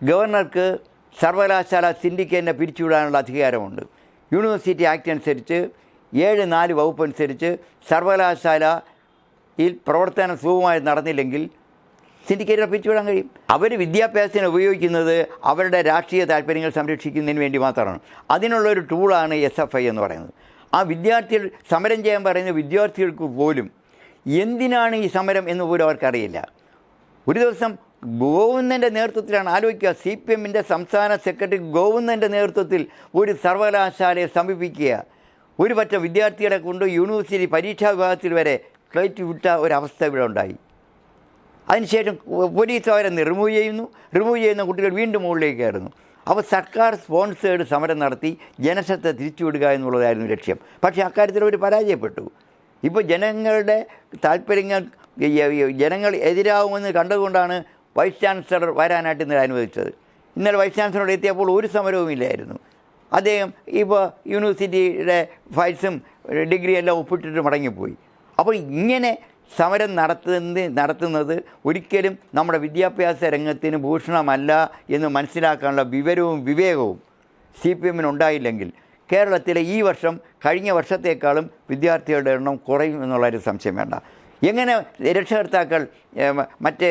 ഗവർണർക്ക് സർവകലാശാല സിൻഡിക്കേറ്റിനെ പിരിച്ചുവിടാനുള്ള അധികാരമുണ്ട്. യൂണിവേഴ്സിറ്റി ആക്ട് അനുസരിച്ച് 7(4) വകുപ്പ് അനുസരിച്ച് സർവകലാശാലയിൽ പ്രവർത്തനം സുഗമമായി നടന്നില്ലെങ്കിൽ സിൻഡിക്കേറ്റിനെ പിരിച്ചുവിടാൻ കഴിയും. അവർ വിദ്യാഭ്യാസത്തിന് ഉപയോഗിക്കുന്നത് അവരുടെ രാഷ്ട്രീയ താല്പര്യങ്ങൾ സംരക്ഷിക്കുന്നതിന് വേണ്ടി മാത്രമാണ്. അതിനുള്ളൊരു ടൂളാണ് SFI എന്ന് പറയുന്നത്. ആ വിദ്യാർത്ഥികൾ സമരം ചെയ്യാൻ പറയുന്ന വിദ്യാർത്ഥികൾക്ക് പോലും എന്തിനാണ് ഈ സമരം എന്ന് പോലും അവർക്കറിയില്ല. ഒരു ദിവസം ഗോവിന്ദൻ്റെ നേതൃത്വത്തിലാണ്, ആലോചിക്കുക, CPMൻ്റെ സംസ്ഥാന സെക്രട്ടറി ഗോവിന്ദൻ്റെ നേതൃത്വത്തിൽ ഒരു സർവകലാശാലയെ സമീപിക്കുക, ഒരു പറ്റം വിദ്യാർത്ഥികളെ കൊണ്ട് യൂണിവേഴ്സിറ്റി പരീക്ഷാ വിഭാഗത്തിൽ വരെ കയറ്റി വിട്ട ഒരവസ്ഥ ഇവിടെ ഉണ്ടായി. അതിനുശേഷം പോലീസ് അവരെ റിമൂവ് ചെയ്യുന്ന കുട്ടികൾ വീണ്ടും മുകളിലേക്ക് കയറുന്നു. അപ്പോൾ സർക്കാർ സ്പോൺസേഡ് സമരം നടത്തി ജനശ്രദ്ധ തിരിച്ചുവിടുക എന്നുള്ളതായിരുന്നു ലക്ഷ്യം. പക്ഷേ അക്കാര്യത്തിൽ അവർ പരാജയപ്പെട്ടു. ഇപ്പോൾ ജനങ്ങളുടെ താല്പര്യങ്ങൾ ജനങ്ങൾ എതിരാകുമെന്ന് കണ്ടതുകൊണ്ടാണ് വൈസ് ചാൻസലർ വരാനായിട്ട് ഇന്നലെ അനുവദിച്ചത്. ഇന്നലെ വൈസ് ചാൻസലറോട് എത്തിയപ്പോൾ ഒരു സമരവുമില്ലായിരുന്നു. അദ്ദേഹം ഇപ്പോൾ യൂണിവേഴ്സിറ്റിയുടെ ഫയൽസും ഡിഗ്രി എല്ലാം ഒപ്പിട്ടിട്ട് മടങ്ങിപ്പോയി. അപ്പോൾ ഇങ്ങനെ സമരം നടത്തുന്നത് ഒരിക്കലും നമ്മുടെ വിദ്യാഭ്യാസ രംഗത്തിന് ഭൂഷണമല്ല എന്ന് മനസ്സിലാക്കാനുള്ള വിവരവും വിവേകവും CPMനുണ്ടായില്ലെങ്കിൽ കേരളത്തിലെ ഈ വർഷം കഴിഞ്ഞ വർഷത്തേക്കാളും വിദ്യാർത്ഥികളുടെ എണ്ണം കുറയും എന്നുള്ളൊരു സംശയം വേണ്ട. എങ്ങനെ രക്ഷകർത്താക്കൾ മറ്റേ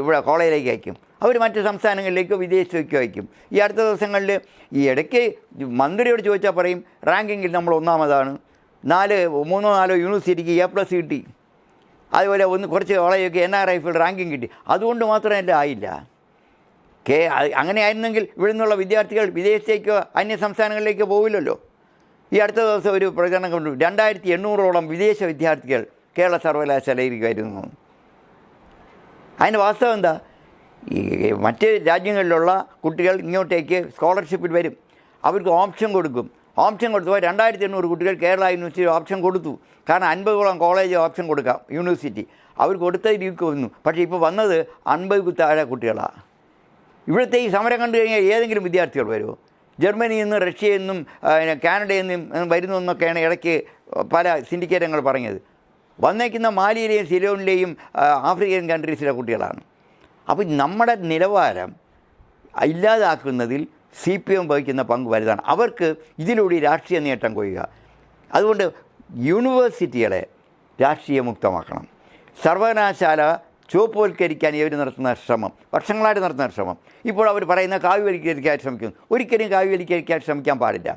ഇവിടെ കോളേജിലേക്ക് അയക്കും? അവർ മറ്റ് സംസ്ഥാനങ്ങളിലേക്കോ വിദേശത്തേക്കോ അയക്കും. ഈ അടുത്ത ദിവസങ്ങളിൽ ഈ ഇടയ്ക്ക് മന്ത്രിയോട് ചോദിച്ചാൽ പറയും റാങ്കിങ്ങിൽ നമ്മൾ ഒന്നാമതാണ്, 3-4 യൂണിവേഴ്സിറ്റിക്ക് A+ കിട്ടി, അതുപോലെ കുറച്ച് കോളേജൊക്കെ NRIഫിൽ റാങ്കിങ് കിട്ടി. അതുകൊണ്ട് മാത്രമല്ല ആയില്ല. അങ്ങനെ ആയിരുന്നെങ്കിൽ ഇവിടെ നിന്നുള്ള വിദ്യാർത്ഥികൾ വിദേശത്തേക്കോ അന്യ സംസ്ഥാനങ്ങളിലേക്കോ പോവില്ലല്ലോ. ഈ അടുത്ത ദിവസം ഒരു പ്രചരണം കണ്ടു, 2800ഓളം വിദേശ വിദ്യാർത്ഥികൾ കേരള സർവകലാശാലയിലേക്കായിരുന്നു. അതിൻ്റെ വാസ്തവം എന്താ? ഈ മറ്റ് രാജ്യങ്ങളിലുള്ള കുട്ടികൾ ഇങ്ങോട്ടേക്ക് സ്കോളർഷിപ്പിൽ വരും, അവർക്ക് ഓപ്ഷൻ കൊടുക്കും. ഓപ്ഷൻ കൊടുത്തപ്പോൾ 2800 കുട്ടികൾ കേരള യൂണിവേഴ്സിറ്റി ഓപ്ഷൻ കൊടുത്തു. കാരണം 50ഓളം കോളേജ് ഓപ്ഷൻ കൊടുക്കാം യൂണിവേഴ്സിറ്റി, അവർ കൊടുത്തതിലേക്ക് വന്നു. പക്ഷേ ഇപ്പോൾ വന്നത് 50 താഴെ കുട്ടികളാണ്. ഇവിടുത്തെ ഈ സമരം കണ്ടു കഴിഞ്ഞാൽ ഏതെങ്കിലും വിദ്യാർത്ഥികൾ വരുമോ? ജർമ്മനിയിൽ നിന്നും റഷ്യയിൽ നിന്നും കാനഡയിൽ നിന്നും വരുന്നു എന്നൊക്കെയാണ് ഇടയ്ക്ക് പല സിൻഡിക്കേറ്റങ്ങൾ പറഞ്ഞത്. വന്നേക്കുന്ന മാലിയിലെയും സിലോണിലെയും ആഫ്രിക്കൻ കൺട്രീസിലെ കുട്ടികളാണ്. അപ്പോൾ നമ്മുടെ നിലവാരം ഇല്ലാതാക്കുന്നതിൽ CPM വഹിക്കുന്ന പങ്ക് വലുതാണ്. അവർക്ക് ഇതിലൂടെ രാഷ്ട്രീയ നേട്ടം കൊയ്യുക. അതുകൊണ്ട് യൂണിവേഴ്സിറ്റികളെ രാഷ്ട്രീയമുക്തമാക്കണം. സർവകലാശാല ചുവപ്പുവൽക്കരിക്കാൻ ഇവർ നടത്തുന്ന ശ്രമം, വർഷങ്ങളായിട്ട് നടത്തുന്ന ശ്രമം, ഇപ്പോൾ അവർ പറയുന്ന കാവ്യവൽക്കരിക്കാൻ ശ്രമിക്കുന്നു. ഒരിക്കലും കാവ്യവൽക്കരിക്കാൻ ശ്രമിക്കാൻ പാടില്ല.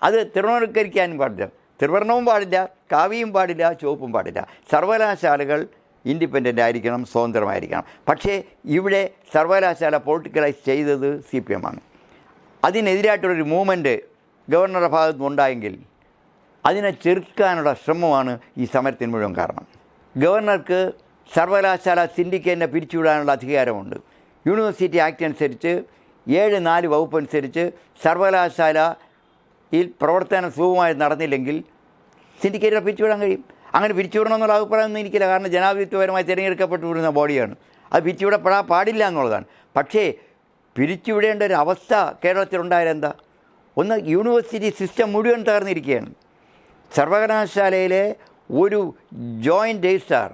അത് ത്രിവർണ്ണവൽക്കരിക്കാനും പാടില്ല. ത്രിവർണ്ണവും പാടില്ല, കാവ്യയും പാടില്ല, ചുവപ്പും പാടില്ല. സർവകലാശാലകൾ ഇൻഡിപെൻഡൻ്റ് ആയിരിക്കണം, സ്വതന്ത്രമായിരിക്കണം. പക്ഷേ ഇവിടെ സർവകലാശാല പൊളിറ്റിക്കലൈസ് ചെയ്തത് CPM ആണ്. അതിനെതിരായിട്ടുള്ളൊരു മൂവ്മെൻറ്റ് ഗവർണറുടെ ഭാഗത്തു നിന്നുണ്ടായെങ്കിൽ അതിനെ ചെറുക്കാനുള്ള ശ്രമമാണ് ഈ സമരത്തിന് മുഴുവൻ കാരണം. ഗവർണർക്ക് സർവകലാശാല സിൻഡിക്കേറ്റിനെ പിരിച്ചുവിടാനുള്ള അധികാരമുണ്ട്. യൂണിവേഴ്സിറ്റി ആക്ട് അനുസരിച്ച് 7(4) വകുപ്പ് അനുസരിച്ച് സർവകലാശാലയിൽ പ്രവർത്തനം സുഗമമായി നടന്നില്ലെങ്കിൽ സിൻഡിക്കേറ്റിനെ പിരിച്ചുവിടാൻ കഴിയും. അങ്ങനെ പിരിച്ചുവിടണമെന്നുള്ള അഭിപ്രായമൊന്നും എനിക്കില്ല. കാരണം ജനാധിപത്യപരമായി തിരഞ്ഞെടുക്കപ്പെട്ടു വരുന്ന ബോഡിയാണ്. അത് പിരിച്ചുവിടപ്പെടാൻ പാടില്ല എന്നുള്ളതാണ്. പക്ഷേ പിരിച്ചുവിടേണ്ട ഒരു അവസ്ഥ കേരളത്തിലുണ്ടായാലെന്താ? ഒന്ന്, യൂണിവേഴ്സിറ്റി സിസ്റ്റം മുഴുവൻ തകർന്നിരിക്കുകയാണ്. സർവകലാശാലയിലെ ഒരു ജോയിൻറ്റ് രജിസ്ട്രാർ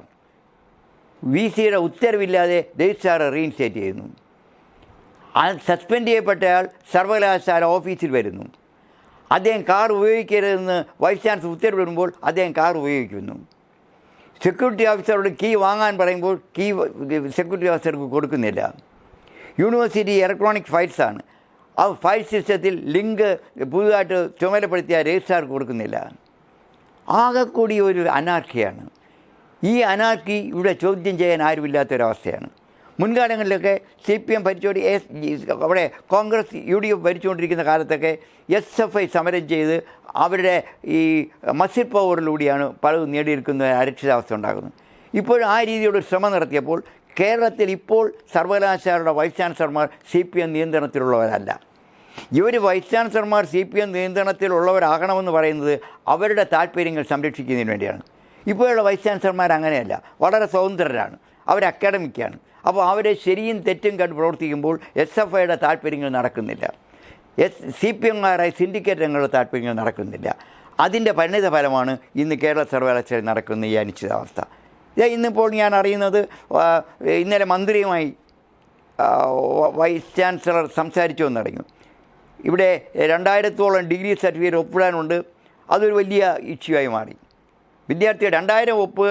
VCയുടെ ഉത്തരവില്ലാതെ രജിസ്ട്രാറെ റീഇൻസ്റ്റേറ്റ് ചെയ്യുന്നു. സസ്പെൻഡ് ചെയ്യപ്പെട്ടയാൾ സർവകലാശാല ഓഫീസിൽ വരുന്നു. അദ്ദേഹം കാർ ഉപയോഗിക്കരുതെന്ന് വൈസ് ചാൻസലർ ഉത്തരവിടുമ്പോൾ അദ്ദേഹം കാർ ഉപയോഗിക്കുന്നു. സെക്യൂരിറ്റി ഓഫീസറോട് കീ വാങ്ങാൻ പറയുമ്പോൾ കീ സെക്യൂരിറ്റി ഓഫീസർക്ക് കൊടുക്കുന്നില്ല. യൂണിവേഴ്സിറ്റി ഇലക്ട്രോണിക് ഫയൽസാണ്. ആ ഫയൽ സിസ്റ്റത്തിൽ ലിങ്ക് പുതുതായിട്ട് ചുമതലപ്പെടുത്തിയ രജിസ്ട്രാർക്ക് കൊടുക്കുന്നില്ല. ആകെക്കൂടി ഒരു അനാർക്കിയാണ്. ഈ അനാർക്കി ഇവിടെ ചോദ്യം ചെയ്യാൻ ആരുമില്ലാത്തൊരവസ്ഥയാണ്. മുൻകാലങ്ങളിലൊക്കെ CPM ഭരിച്ചുകൊണ്ട് അവിടെ കോൺഗ്രസ് UDF ഭരിച്ചുകൊണ്ടിരിക്കുന്ന കാലത്തൊക്കെ SFI സമരം ചെയ്ത് അവരുടെ ഈ മസിൽ പവറിലൂടെയാണ് പലതും നേടിയെടുക്കുന്ന അരക്ഷിതാവസ്ഥ ഉണ്ടാകുന്നത്. ഇപ്പോൾ ആ രീതിയിലുള്ള ശ്രമം നടത്തിയപ്പോൾ കേരളത്തിൽ ഇപ്പോൾ സർവകലാശാലയുടെ വൈസ് ചാൻസലർമാർ CPM നിയന്ത്രണത്തിലുള്ളവരല്ല. ഇവർ വൈസ് ചാൻസലർമാർ CPM നിയന്ത്രണത്തിലുള്ളവരാകണമെന്ന് പറയുന്നത് അവരുടെ താല്പര്യങ്ങൾ സംരക്ഷിക്കുന്നതിന് വേണ്ടിയാണ്. ഇപ്പോഴുള്ള വൈസ് ചാൻസലർമാർ അങ്ങനെയല്ല, വളരെ സ്വതന്ത്രരാണ്, അവർ അക്കാഡമിക്കാണ്. അപ്പോൾ അവരെ ശരിയും തെറ്റും കണ്ട് പ്രവർത്തിക്കുമ്പോൾ SFIയുടെ താല്പര്യങ്ങൾ നടക്കുന്നില്ല, CPMകാരായ സിൻഡിക്കേറ്റ് അംഗങ്ങളുടെ താല്പര്യങ്ങൾ നടക്കുന്നില്ല. അതിൻ്റെ പരിണിത ഫലമാണ് ഇന്ന് കേരള സർവകലാശാലയിൽ നടക്കുന്ന ഈ അനിശ്ചിതാവസ്ഥ. ഇന്നിപ്പോൾ ഞാൻ അറിയുന്നത് ഇന്നലെ മന്ത്രിയുമായി വൈസ് ചാൻസലർ സംസാരിച്ചു എന്നറിഞ്ഞു. ഇവിടെ 2000-ഓളം ഡിഗ്രി സർട്ടിഫിക്കറ്റ് ഒപ്പിടാനുണ്ട്. അതൊരു വലിയ ഇഷ്യൂ ആയി മാറി. വിദ്യാർത്ഥി 2000 ഒപ്പ്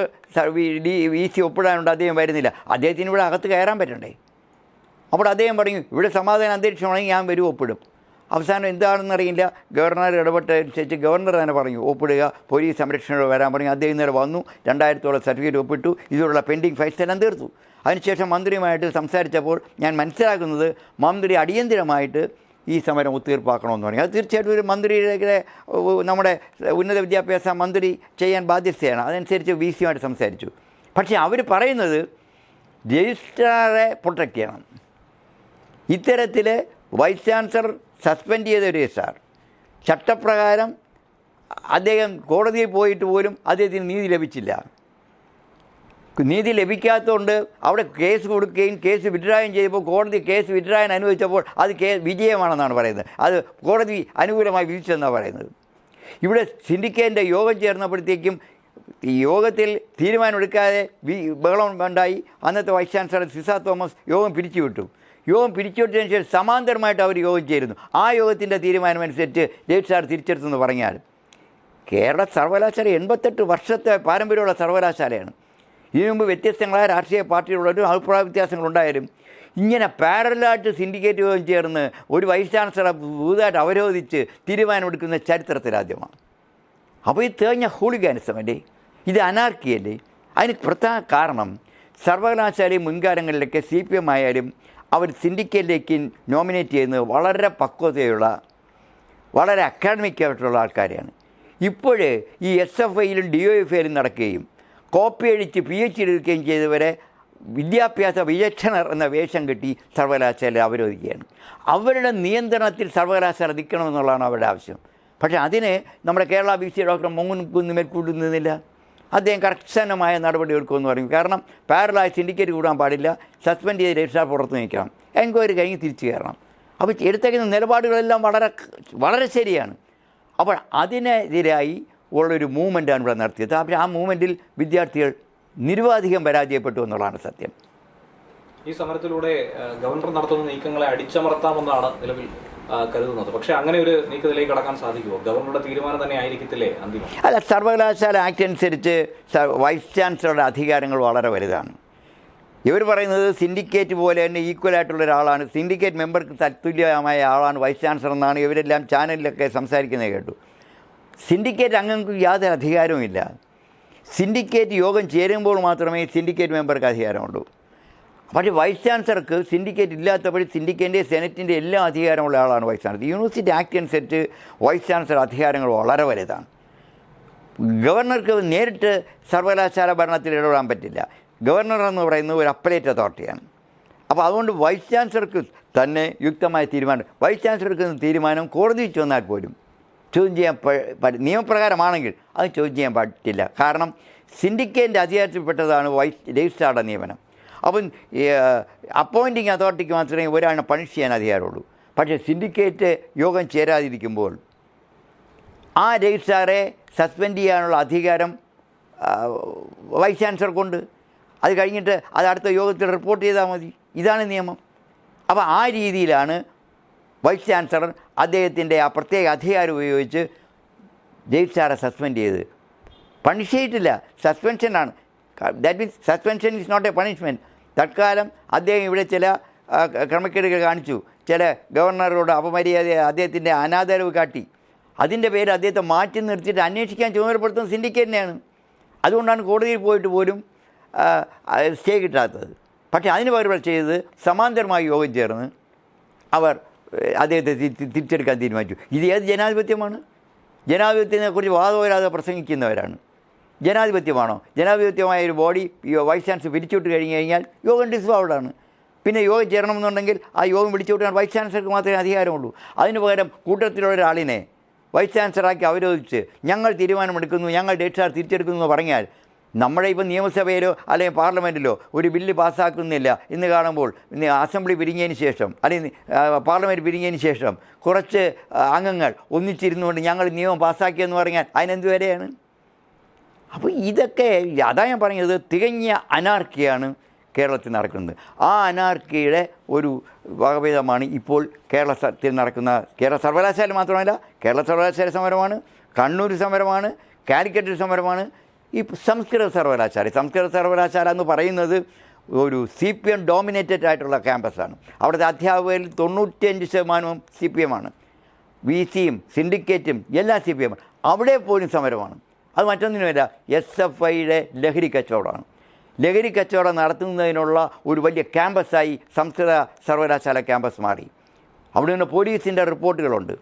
VC ഒപ്പിടാനുണ്ട്, അദ്ദേഹം വരുന്നില്ല. അദ്ദേഹത്തിന് ഇവിടെ അകത്ത് കയറാൻ പറ്റണ്ടേ? അപ്പോൾ അദ്ദേഹം പറഞ്ഞു ഇവിടെ സമാധാന അന്തരീക്ഷമാണെങ്കിൽ ഞാൻ വരും ഒപ്പിടും. അവസാനം എന്താണെന്നറിയില്ല, ഗവർണർ ഇടപെട്ടനുസരിച്ച് ഗവർണർ തന്നെ പറഞ്ഞു ഒപ്പിടുക, പോലീസ് സംരക്ഷണയോട് വരാൻ പറഞ്ഞു. അദ്ദേഹം ഇന്നലെ വന്നു, 2000-ഓളം സർട്ടിഫിക്കറ്റ് ഒപ്പിട്ടു, ഇതിലുള്ള പെൻഡിങ് ഫയൽസ് എല്ലാം തീർത്തു. അതിനുശേഷം മന്ത്രിയുമായിട്ട് സംസാരിച്ചപ്പോൾ ഞാൻ മനസ്സിലാക്കുന്നത് മന്ത്രി അടിയന്തിരമായിട്ട് ഈ സമരം ഒത്തുതീർപ്പാക്കണമെന്ന് പറഞ്ഞു. അത് തീർച്ചയായിട്ടും ഒരു മന്ത്രിയുടെ നമ്മുടെ ഉന്നത വിദ്യാഭ്യാസ മന്ത്രി ചെയ്യാൻ ബാധ്യതയാണ്. അതനുസരിച്ച് VC-യുമായിട്ട് സംസാരിച്ചു. പക്ഷേ അവർ പറയുന്നത് രജിസ്ട്രാറെ പ്രൊട്ടക്റ്റ് ചെയ്യണം. ഇത്തരത്തിൽ വൈസ് ചാൻസലർ സസ്പെൻഡ് ചെയ്ത ഒരു രജിസ്ട്രാർ ചട്ടപ്രകാരം അദ്ദേഹം കോടതിയിൽ പോയിട്ട് പോലും അദ്ദേഹത്തിന് നീതി ലഭിച്ചില്ല. നീതി ലഭിക്കാത്തതുകൊണ്ട് അവിടെ കേസ് കൊടുക്കുകയും കേസ് വിഡ്രായും ചെയ്തപ്പോൾ കോടതി കേസ് വിഡ്രായാൻ അനുവദിച്ചപ്പോൾ അത് വിജയമാണെന്നാണ് പറയുന്നത്. അത് കോടതി അനുകൂലമായി വിധിച്ചെന്നാണ് പറയുന്നത്. ഇവിടെ സിൻഡിക്കേറ്റിൻ്റെ യോഗം ചേർന്നപ്പോഴത്തേക്കും ഈ യോഗത്തിൽ തീരുമാനമെടുക്കാതെ ബഹളം ഉണ്ടായി. അന്നത്തെ വൈസ് ചാൻസലർ സിസ തോമസ് യോഗം പിരിച്ചുവിട്ടു. യോഗം പിരിച്ചുവിട്ടതിന് ശേഷം സമാന്തരമായിട്ട് അവർ യോഗം ചേരുന്നു. ആ യോഗത്തിൻ്റെ തീരുമാനമനുസരിച്ച് രജിസ്ട്രാർ തിരിച്ചെടുത്തെന്ന് പറഞ്ഞാൽ കേരള സർവകലാശാല 88 വർഷത്തെ പാരമ്പര്യമുള്ള സർവകലാശാലയാണ്. ഇതിനു മുമ്പ് വ്യത്യസ്തങ്ങളായ രാഷ്ട്രീയ പാർട്ടികളുടെ അഭിപ്രായ വ്യത്യാസങ്ങളുണ്ടായാലും ഇങ്ങനെ പാരലായിട്ട് സിൻഡിക്കേറ്റ് യോഗം ചേർന്ന് ഒരു വൈസ് ചാൻസലറെ പുതുതായിട്ട് അവരോധിച്ച് തീരുമാനമെടുക്കുന്ന ചരിത്രത്തിലാദ്യമാണ്. അപ്പോൾ ഇത് തികഞ്ഞ ഹൂളിഗാനിസമല്ലേ, ഇത് അനാർക്കിയല്ലേ? അതിന് പ്രധാന കാരണം സർവകലാശാലയും മുൻകാലങ്ങളിലൊക്കെ CPM ആയാലും അവർ സിൻഡിക്കേറ്റിലേക്ക് നോമിനേറ്റ് ചെയ്യുന്നത് വളരെ പക്വതയുള്ള വളരെ അക്കാഡമിക്കായിട്ടുള്ള ആൾക്കാരെയാണ്. ഇപ്പോഴേ ഈ SFIയിലും DOFIയിലും നടക്കുകയും കോപ്പി അടിച്ച് PhD എടുക്കുകയും ചെയ്തവരെ വിദ്യാഭ്യാസ വിചക്ഷണർ എന്ന വേഷം കെട്ടി സർവകലാശാല അവരോധിക്കുകയാണ്. അവരുടെ നിയന്ത്രണത്തിൽ സർവകലാശാല നിൽക്കണമെന്നുള്ളതാണ് അവരുടെ ആവശ്യം. പക്ഷേ അതിന് നമ്മുടെ കേരള VC ഡോക്ടർ മോഹൻകുന്ന് മേൽക്കൂടുന്നില്ല. അദ്ദേഹം കർശനമായ നടപടി എടുക്കുമെന്ന് പറയും. കാരണം പാരലായി സിൻഡിക്കേറ്റ് കൂടാൻ പാടില്ല, സസ്പെൻഡ് ചെയ്ത് രജിസ്ട്രാർ പുറത്ത് നിൽക്കണം, എൻക്വയറി കഴിഞ്ഞ് തിരിച്ചു കയറണം. അപ്പോൾ എടുത്തേക്കുന്ന നിലപാടുകളെല്ലാം വളരെ ശരിയാണ്. അപ്പോൾ അതിനെതിരായി ഉള്ളൊരു മൂവ്മെൻറ്റാണ് ഇവിടെ നടത്തിയത്. അപ്പോൾ ആ മൂവ്മെൻറ്റിൽ വിദ്യാർത്ഥികൾ നിരവധികം പരാജയപ്പെട്ടു എന്നുള്ളതാണ് സത്യം. ഈ സമരത്തിലൂടെ ഗവർണർ നടത്തുന്ന നീക്കങ്ങളെ അടിച്ചമർത്താമെന്നാണ് നിലവിൽ കരുതുന്നത്. പക്ഷേ അങ്ങനെ ഒരു നീക്കത്തിലേക്ക് കടക്കാൻ സാധിക്കുമോ? ഗവർണറുടെ തീരുമാനം തന്നെ ആയിരിക്കത്തില്ലേ അന്തിമം? അല്ല, സർവകലാശാല ആക്ട് അനുസരിച്ച് വൈസ് ചാൻസലറുടെ അധികാരങ്ങൾ വളരെ വലുതാണ്. ഇവർ പറയുന്നത് സിൻഡിക്കേറ്റ് പോലെ തന്നെ ഈക്വലായിട്ടുള്ള ഒരാളാണ്, സിൻഡിക്കേറ്റ് മെമ്പർക്ക് തത്തുല്യമായ ആളാണ് വൈസ് ചാൻസലർ എന്നാണ് ഇവരെല്ലാം ചാനലിലൊക്കെ സംസാരിക്കുന്നത് കേട്ടു. സിൻഡിക്കേറ്റ് അംഗങ്ങൾക്ക് യാതൊരു അധികാരവുമില്ല. സിൻഡിക്കേറ്റ് യോഗം ചേരുമ്പോൾ മാത്രമേ സിൻഡിക്കേറ്റ് മെമ്പർക്ക് അധികാരമുള്ളൂ. പക്ഷേ വൈസ് ചാൻസലർക്ക് സിൻഡിക്കേറ്റ് ഇല്ലാത്തപ്പോൾ സിൻഡിക്കേറ്റിൻ്റെ സെനറ്റിൻ്റെ എല്ലാ അധികാരമുള്ള ആളാണ് വൈസ് ചാൻസലർ. യൂണിവേഴ്സിറ്റി ആക്ട് അനുസരിച്ച് വൈസ് ചാൻസലർ അധികാരങ്ങൾ വളരെ വലുതാണ്. ഗവർണർക്ക് നേരിട്ട് സർവകലാശാല ഭരണത്തിൽ ഇടപെടാൻ പറ്റില്ല. ഗവർണർ എന്ന് പറയുന്നത് ഒരു അപ്പലേറ്റ് അതോറിറ്റിയാണ്. അപ്പോൾ അതുകൊണ്ട് വൈസ് ചാൻസലർക്ക് തന്നെ യുക്തമായ തീരുമാനം, വൈസ് ചാൻസലർക്ക് തീരുമാനം കോടതി ചെന്നാൽ പോലും ചോദ്യം ചെയ്യാൻ നിയമപ്രകാരമാണെങ്കിൽ അത് ചോദ്യം ചെയ്യാൻ പറ്റില്ല. കാരണം സിൻഡിക്കേറ്റിൻ്റെ അധികാരത്തിൽപ്പെട്ടതാണ് രജിസ്ട്രാറുടെ നിയമനം. അപ്പം അപ്പോയിൻറ്റിങ് അതോറിറ്റിക്ക് മാത്രമേ ഒരാളിനെ പണിഷ് ചെയ്യാൻ അധികാരമുള്ളൂ. പക്ഷേ സിൻഡിക്കേറ്റ് യോഗം ചേരാതിരിക്കുമ്പോൾ ആ രജിസ്ട്രാറെ സസ്പെൻഡ് ചെയ്യാനുള്ള അധികാരം വൈസ് ചാൻസലർക്കുണ്ട്. അത് കഴിഞ്ഞിട്ട് അത് അടുത്ത യോഗത്തിൽ റിപ്പോർട്ട് ചെയ്താൽ മതി. ഇതാണ് നിയമം. അപ്പോൾ ആ രീതിയിലാണ് വൈസ് ചാൻസലർ അദ്ദേഹത്തിൻ്റെ ആ പ്രത്യേക അധികാരം ഉപയോഗിച്ച് രജിസ്ട്രാറെ സസ്പെൻഡ് ചെയ്ത്. പണിഷ് ചെയ്തിട്ടില്ല, സസ്പെൻഷനാണ്. That means suspension is not a punishment. തൽക്കാലം അദ്ദേഹം ഇവിടെ ചില ക്രമക്കേടുകൾ കാണിച്ചു, ചില ഗവർണറോട് അപമര്യാദ, അദ്ദേഹത്തിൻ്റെ അനാദരവ് കാട്ടി. അതിൻ്റെ പേര് അദ്ദേഹത്തെ മാറ്റി നിർത്തിയിട്ട് അന്വേഷിക്കാൻ ചുമതലപ്പെടുത്തുന്നത് സിൻഡിക്കേറ്റിനെയാണ്. അതുകൊണ്ടാണ് കോടതിയിൽ പോയിട്ട് പോലും സ്റ്റേ കിട്ടാത്തത്. പക്ഷേ അതിന് പകരം ചെയ്തത് സമാന്തരമായി യോഗം ചേർന്ന് അവർ അദ്ദേഹത്തെ തിരിച്ചെടുക്കാൻ തീരുമാനിച്ചു. ഇത് ഏത് ജനാധിപത്യമാണ്? ജനാധിപത്യത്തെക്കുറിച്ച് വാദമില്ലാതെ പ്രസംഗിക്കുന്നവരാണ്. ജനാധിപത്യമാണോ? ജനാധിപത്യമായ ഒരു ബോഡി വൈസ് ചാൻസലർ പിരിച്ചുവിട്ട് കഴിഞ്ഞാൽ യോഗം ഡിസോൾവ്ഡാണ്. പിന്നെ യോഗം ചേരണമെന്നുണ്ടെങ്കിൽ ആ യോഗം വിളിച്ചുവിട്ടാൻ വൈസ് ചാൻസലർക്ക് മാത്രമേ അധികാരമുള്ളൂ. അതിന് പകരം കൂട്ടത്തിലുള്ള ഒരാളിനെ വൈസ് ചാൻസലറാക്കി അവരോധിച്ച് ഞങ്ങൾ തീരുമാനമെടുക്കുന്നു, ഞങ്ങൾ രജിസ്ട്രാർ തിരിച്ചെടുക്കുന്നു എന്ന് പറഞ്ഞാൽ നമ്മുടെ ഇപ്പം നിയമസഭയിലോ അല്ലെങ്കിൽ പാർലമെൻറ്റിലോ ഒരു ബില്ല് പാസ്സാക്കുന്നില്ല എന്ന് കാണുമ്പോൾ അസംബ്ലി പിരിഞ്ഞതിന് ശേഷം അല്ലെങ്കിൽ പാർലമെൻറ്റ് പിരിഞ്ഞതിന് ശേഷം കുറച്ച് അംഗങ്ങൾ ഒന്നിച്ചിരുന്നുകൊണ്ട് ഞങ്ങൾ നിയമം പാസ്സാക്കിയെന്ന് പറഞ്ഞാൽ അതിനെന്ത് വരെയാണ്? അപ്പോൾ ഇതൊക്കെ അതാ ഞാൻ പറഞ്ഞത്, തികഞ്ഞ അനാർക്കിയാണ് കേരളത്തിൽ നടക്കുന്നത്. ആ അനാർക്കിയുടെ ഒരു വകഭേദമാണ് ഇപ്പോൾ കേരളത്തിൽ നടക്കുന്ന കേരള സർവകലാശാല മാത്രമല്ല, കേരള സർവകലാശാല സമരമാണ്, കണ്ണൂർ സമരമാണ്, കാലിക്കറ്റ് സമരമാണ്, ഈ സംസ്കൃത സർവകലാശാല എന്ന് പറയുന്നത് ഒരു CPM ഡോമിനേറ്റഡ് ആയിട്ടുള്ള ക്യാമ്പസാണ്. അവിടുത്തെ അധ്യാപകരിൽ 95% CPM ആണ്. VC-യും സിൻഡിക്കേറ്റും എല്ലാം CPM ആണ്. അവിടെ പോലും സമരമാണ്. അത് മറ്റൊന്നിനുമല്ല, SFIയുടെ ലഹരി കച്ചവടം നടത്തുന്നതിനുള്ള ഒരു വലിയ ക്യാമ്പസായി സംസ്കൃത സർവകലാശാല ക്യാമ്പസ് മാറി. അവിടെ നിന്ന് പോലീസിൻ്റെ റിപ്പോർട്ടുകളുണ്ട്.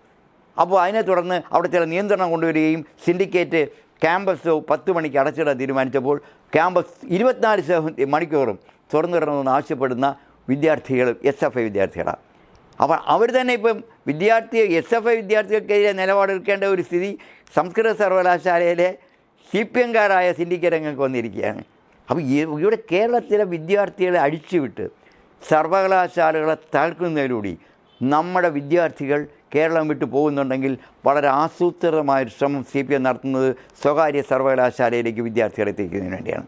അപ്പോൾ അതിനെ തുടർന്ന് അവിടെ ചില നിയന്ത്രണം കൊണ്ടുവരികയും സിൻഡിക്കേറ്റ് ക്യാമ്പസ് 10 മണിക്ക് അടച്ചിടാൻ തീരുമാനിച്ചപ്പോൾ ക്യാമ്പസ് 24 മണിക്കൂറും തുറന്നിടണമെന്ന് ആവശ്യപ്പെടുന്ന വിദ്യാർത്ഥികൾ SFI വിദ്യാർത്ഥികളാണ്. അപ്പോൾ അവർ തന്നെ ഇപ്പം SFI വിദ്യാർത്ഥികൾക്കെതിരെ നിലപാടെടുക്കേണ്ട ഒരു സ്ഥിതി സംസ്കൃത സർവകലാശാലയിലെ CPM-കാരായ സിൻഡിക്കേറ്റ് രംഗങ്ങൾക്ക് വന്നിരിക്കുകയാണ്. അപ്പോൾ ഇവിടെ കേരളത്തിലെ വിദ്യാർത്ഥികളെ അഴിച്ചുവിട്ട് സർവകലാശാലകളെ തകർക്കുന്നതിലൂടെ നമ്മുടെ വിദ്യാർത്ഥികൾ കേരളം വിട്ടു പോകുന്നുണ്ടെങ്കിൽ വളരെ ആസൂത്രിതമായൊരു ശ്രമം CPM നടത്തുന്നത് സ്വകാര്യ സർവകലാശാലയിലേക്ക് വിദ്യാർത്ഥികളെ എത്തിക്കുന്നതിന് വേണ്ടിയാണ്.